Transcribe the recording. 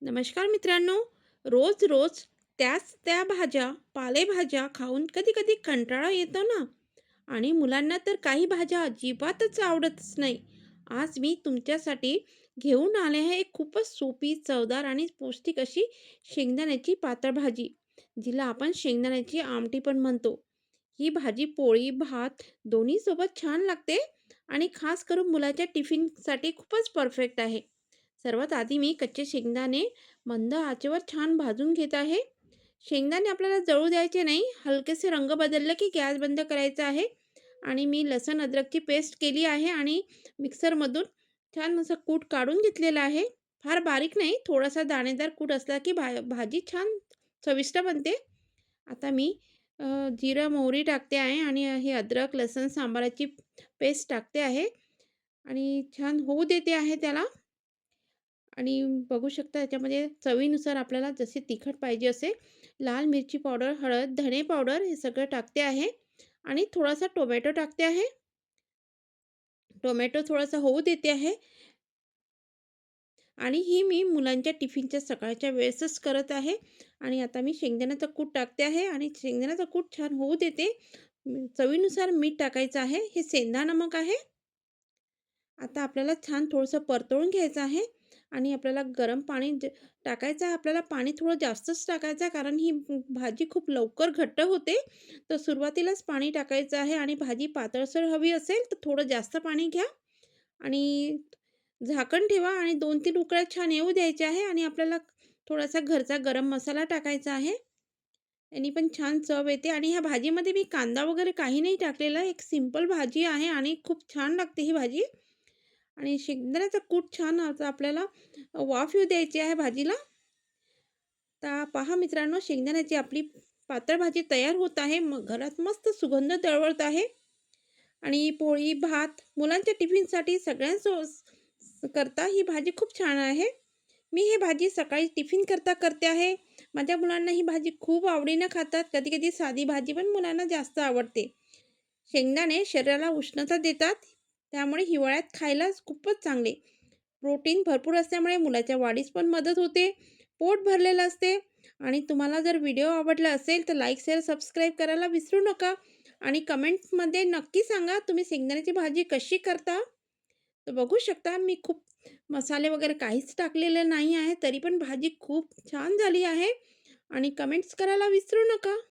नमस्कार मित्रांनो. रोज रोज त्याच त्या भाज्या, पालेभाज्या खाऊन कधी कधी कंटाळा येतो ना. आणि मुलांना तर काही भाज्या अजिबातच आवडतच नाही. आज मी तुमच्यासाठी घेऊन आले आहे एक खूपच सोपी, चवदार आणि पौष्टिक अशी शेंगदाण्याची पातळ भाजी, जिला आपण शेंगदाण्याची आमटी पण म्हणतो. ही भाजी पोळी, भात दोन्ही सोबत छान लागते आणि खास करून मुलाच्या टिफिनसाठी खूपच परफेक्ट आहे. सर्वात आधी मी कच्चे शेंगदाणे मंद आचेवर छान भाजून घेत आहे. शेंगदाणे आपल्याला जळू द्यायचे नाही. हलकेसे रंग बदलले की गॅस बंद करायचा आहे. आणि मी लसण अद्रकची पेस्ट केली आहे आणि मिक्सरमधून छान असं कूट काढून घेतलेला आहे. फार बारीक नाही, थोडासा दाणेदार कूट असला की भाजी छान चविष्ट बनते. आता मी जिरं मोहरी टाकते आहे आणि हे अद्रक लसण सांबाराची पेस्ट टाकते आहे आणि छान होऊ देते आहे त्याला. आणि बघू शकता याच्यामध्ये चवीनुसार आपल्याला जसे तिखट पाहिजे असे लाल मिरची पावडर, हळद, धणे पावडर हे सगळं टाकते आहे आणि थोडासा टोमॅटो टाकते आहे. टोमॅटो थोडासा होऊ देते आहे आणि ही मी मुलांच्या टिफिनच्या सकाळच्या वेळेसच करत आहे. आणि आता मी शेंगदाण्याचा कूट टाकते आहे आणि शेंगदाण्याचा कूट छान होऊ देते. चवीनुसार मीठ टाकायचं आहे. हे सेंधा नमक आहे. आता आपल्याला छान थोडंसं परतवून घ्यायचं आहे आणि आपल्याला गरम पाणी टाकायचं आहे. आपल्याला पाणी थोडं जास्तच टाकायचं आहे, कारण ही भाजी खूप लवकर घट्ट होते. तर सुरुवातीलाच पाणी टाकायचं आहे आणि भाजी पातळसर हवी असेल तर थोडं जास्त पाणी घ्या आणि झाकण ठेवा आणि 2-3 उकळ्या छान येऊ द्यायचे आहे. आणि आपल्याला थोडासा घरचा गरम मसाला टाकायचा आहे. यांनी पण छान चव येते. आणि ह्या भाजीमध्ये मी कांदा वगैरे काही नाही टाकलेला. एक सिंपल भाजी आहे आणि खूप छान लागते ही भाजी. आणि शेंगदाण्याचा कूट छान आता आपल्याला वाफ येऊ द्यायची आहे भाजीला. तर पहा मित्रांनो, शेंगदाण्याची आपली पातळ भाजी तयार होत आहे. मग घरात मस्त सुगंध दरवळत आहे. आणि पोळी, भात मुलांच्या टिफिनसाठी करता ही भाजी खूप छान आहे. मी ही भाजी सकाळी टिफिन करता करते आहे. माझ्या मुलांना ही भाजी खूप आवडीनं खातात. कधी-कधी साधी भाजी पण मुलांना जास्त आवडते. शेंगदाणे शरीराला उष्णता देतात, त्यामुळे हिवाळ्यात खायला खूपच चांगले. प्रोटीन भरपूर असल्यामुळे मुलाच्या वाढीस पण मदत होते. पोट भरलेलं असते. आणि तुम्हाला जर व्हिडिओ आवडला असेल तर लाईक, शेअर, सबस्क्राईब करायला विसरू नका. आणि कमेंट्समध्ये नक्की सांगा तुम्ही शेंगदाण्याची भाजी कशी करता. तर बघू शकता मी खूप मसाले वगैरे काहीच टाकलेले नाही आहे, तरी पण भाजी खूप छान झाली आहे. आणि कमेंट्स करायला विसरू नका.